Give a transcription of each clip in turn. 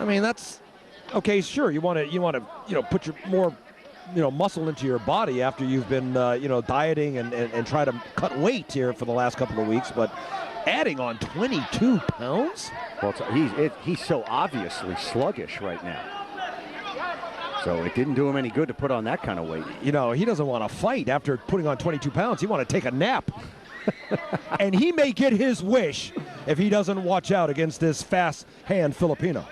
I mean, that's okay. Sure, you want to put your more muscle into your body after you've been dieting and try to cut weight here for the last couple of weeks, but adding on 22 pounds? Well, he's so obviously sluggish right now. So it didn't do him any good to put on that kind of weight. He doesn't want to fight after putting on 22 pounds. He want to take a nap. And he may get his wish if he doesn't watch out against this fast hand Filipino.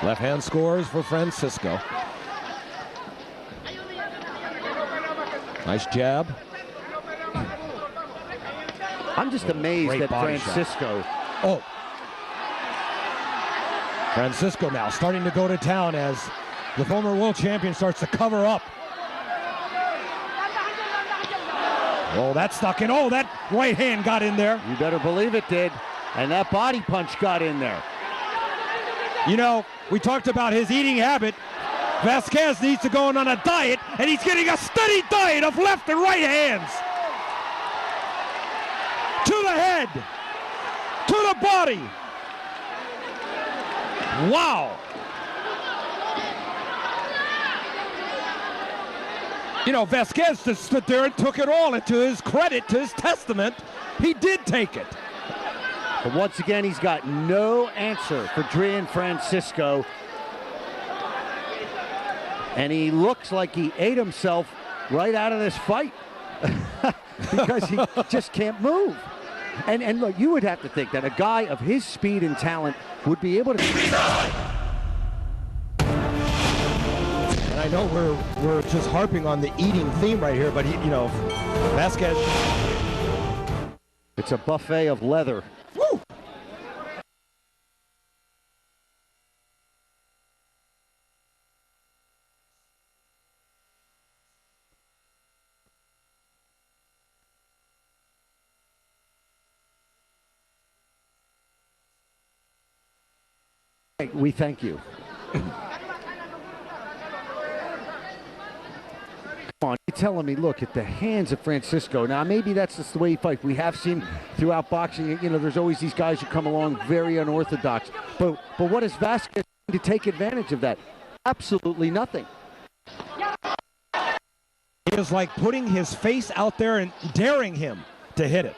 Left hand scores for Francisco. Nice jab. I'm just amazed at Francisco. Oh. Francisco now starting to go to town as the former world champion starts to cover up. Oh, that stuck in. Oh, that right hand got in there. You better believe it did. And that body punch got in there. We talked about his eating habit. Vasquez needs to go on a diet, and he's getting a steady diet of left and right hands. To the head. To the body. Wow. Vasquez just stood there and took it all, and to his credit, to his testament, he did take it. But once again, he's got no answer for Drian Francisco. And he looks like he ate himself right out of this fight because he just can't move. And look, you would have to think that a guy of his speed and talent would be able to... And I know we're just harping on the eating theme right here, but Vasquez... It's a buffet of leather. Woo! We thank you. Come on, you're telling me, look at the hands of Francisco. Now, maybe that's just the way he fights. We have seen throughout boxing, there's always these guys who come along very unorthodox. But what is Vasquez to take advantage of that? Absolutely nothing. It is like putting his face out there and daring him to hit it.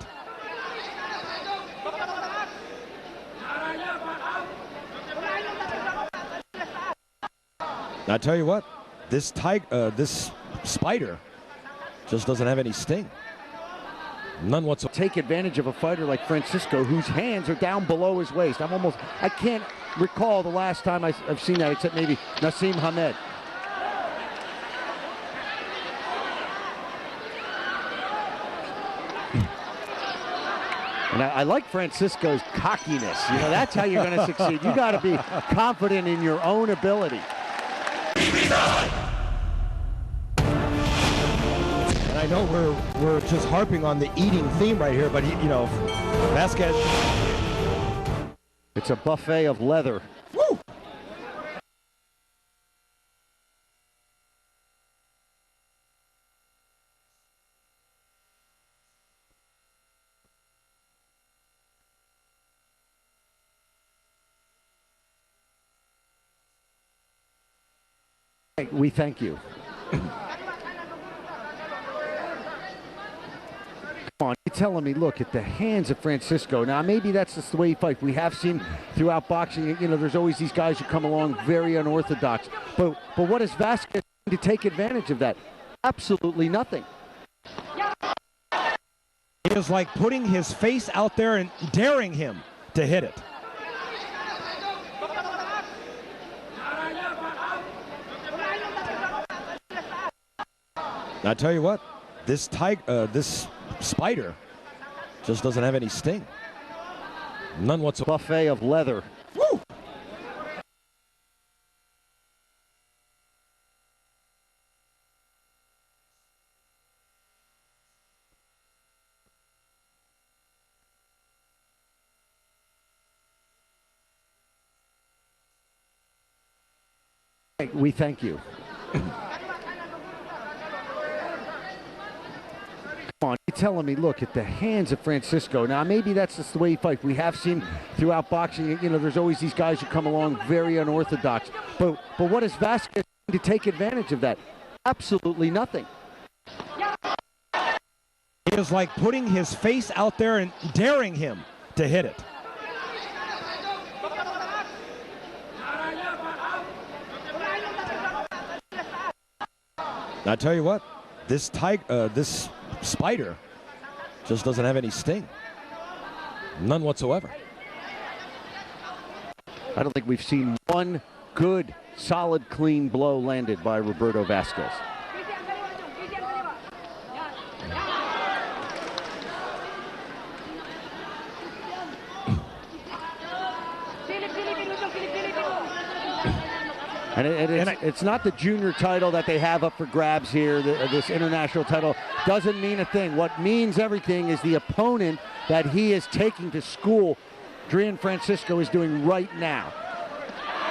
I tell you what, this spider just doesn't have any sting. None whatsoever. Take advantage of a fighter like Francisco, whose hands are down below his waist. I can't recall the last time I've seen that, except maybe Nassim Hamed. And I like Francisco's cockiness. That's how you're going to succeed. You got to be confident in your own ability. And I know we're just harping on the eating theme right here, but Vasquez. It's a buffet of leather. Woo! We thank you. Come on, you're telling me, look at the hands of Francisco. Now, maybe that's just the way he fights. We have seen throughout boxing, there's always these guys who come along very unorthodox. But what is Vasquez to take advantage of that? Absolutely nothing. It is like putting his face out there and daring him to hit it. I tell you what, this spider just doesn't have any sting. None whatsoever. Buffet of leather. Woo! We thank you. Come on, you're telling me, look, at the hands of Francisco. Now, maybe that's just the way he fights. We have seen throughout boxing, there's always these guys who come along very unorthodox. But what is Vasquez doing to take advantage of that? Absolutely nothing. It is like putting his face out there and daring him to hit it. I tell you what, this spider just doesn't have any sting. None whatsoever. I don't think we've seen one good, solid, clean blow landed by Roberto Vasquez. And it's not the junior title that they have up for grabs here. This international title doesn't mean a thing. What means everything is the opponent that he is taking to school, Adrian Francisco, is doing right now.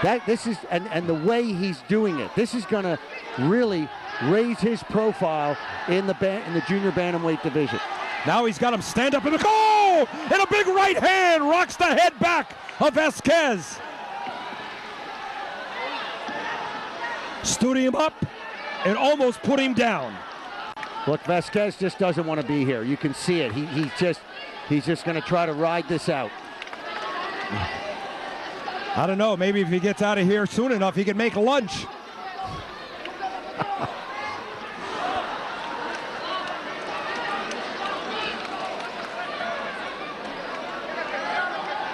And the way he's doing it, this is going to really raise his profile in the junior bantamweight division. Now he's got him stand up in the goal, and a big right hand rocks the head back of Vasquez. Stood him up and almost put him down. Look, Vasquez just doesn't want to be here. You can see it. He's just going to try to ride this out. I don't know. Maybe if he gets out of here soon enough, he can make lunch.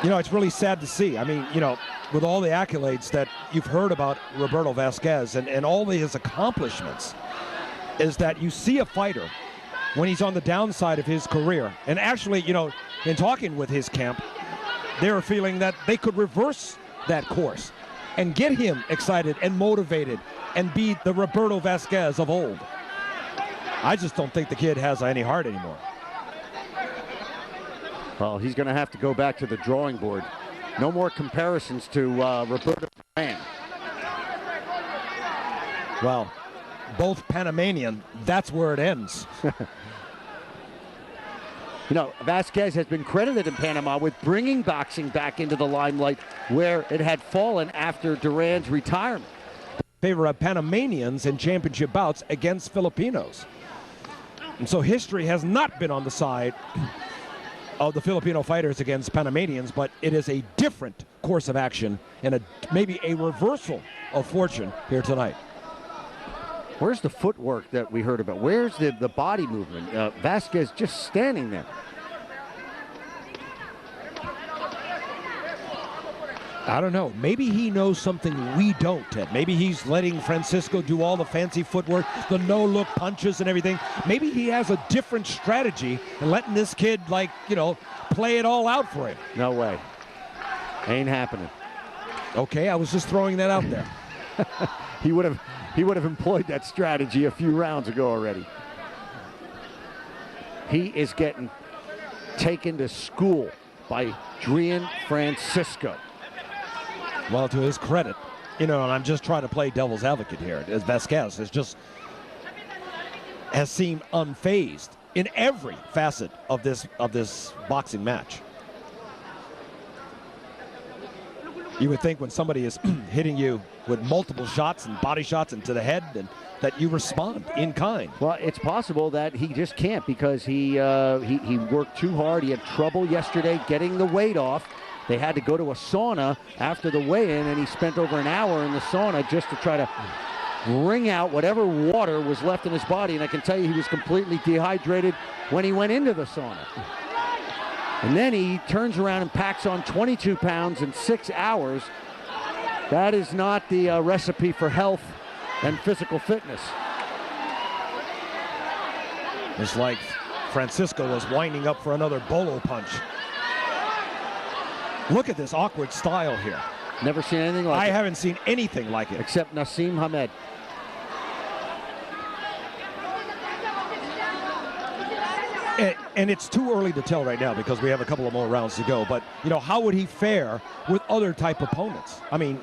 It's really sad to see. I mean, with all the accolades that you've heard about Roberto Vasquez and all his accomplishments, is that you see a fighter when he's on the downside of his career. And actually, in talking with his camp, they're feeling that they could reverse that course and get him excited and motivated and be the Roberto Vasquez of old. I just don't think the kid has any heart anymore. Well, he's going to have to go back to the drawing board. No more comparisons to Roberto Duran. Well, both Panamanian, that's where it ends. Vasquez has been credited in Panama with bringing boxing back into the limelight where it had fallen after Duran's retirement. Favor of Panamanians in championship bouts against Filipinos. And so history has not been on the side of the Filipino fighters against Panamanians, but it is a different course of action and maybe a reversal of fortune here tonight. Where's the footwork that we heard about? Where's the body movement? Vasquez just standing there. I don't know. Maybe he knows something we don't, Ted. Maybe he's letting Francisco do all the fancy footwork, the no-look punches and everything. Maybe he has a different strategy and letting this kid, play it all out for him. No way. Ain't happening. Okay, I was just throwing that out there. He would have employed that strategy a few rounds ago already. He is getting taken to school by Adrian Francisco. Well, to his credit, and I'm just trying to play devil's advocate here, as Vasquez has seemed unfazed in every facet of this boxing match. You would think when somebody is hitting you with multiple shots and body shots into the head, and that you respond in kind. Well, it's possible that he just can't because he worked too hard. He had trouble yesterday getting the weight off. They had to go to a sauna after the weigh-in, and he spent over an hour in the sauna just to try to wring out whatever water was left in his body. And I can tell you he was completely dehydrated when he went into the sauna. And then he turns around and packs on 22 pounds in 6 hours. That is not the recipe for health and physical fitness. It's like Francisco was winding up for another bolo punch. Look at this awkward style here. Never seen anything like it. I haven't seen anything like it. Except Nassim Hamed. And it's too early to tell right now because we have a couple of more rounds to go. But, how would he fare with other type opponents? I mean,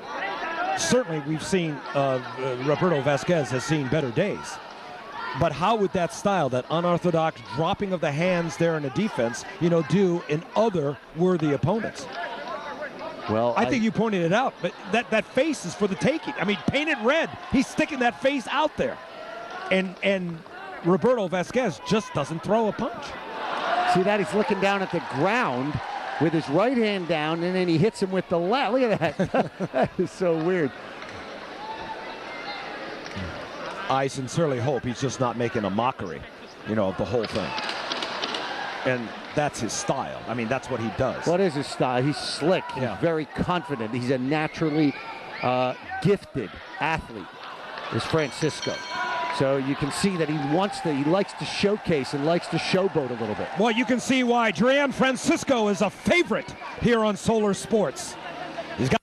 certainly we've seen Roberto Vasquez has seen better days. But how would that style, that unorthodox dropping of the hands there in the defense, do in other worthy opponents? Well, I think you pointed it out, but that face is for the taking. I mean, painted red. He's sticking that face out there. And Roberto Vasquez just doesn't throw a punch. See that? He's looking down at the ground with his right hand down, and then he hits him with the left. Look at that. That is so weird. I sincerely hope he's just not making a mockery, of the whole thing. And that's his style. I mean, that's what he does. What is his style? He's slick. He's very confident. He's a naturally gifted athlete, is Francisco. So you can see that he likes to showcase and likes to showboat a little bit. Well, you can see why Gian Francisco is a favorite here on Solar Sports. He's got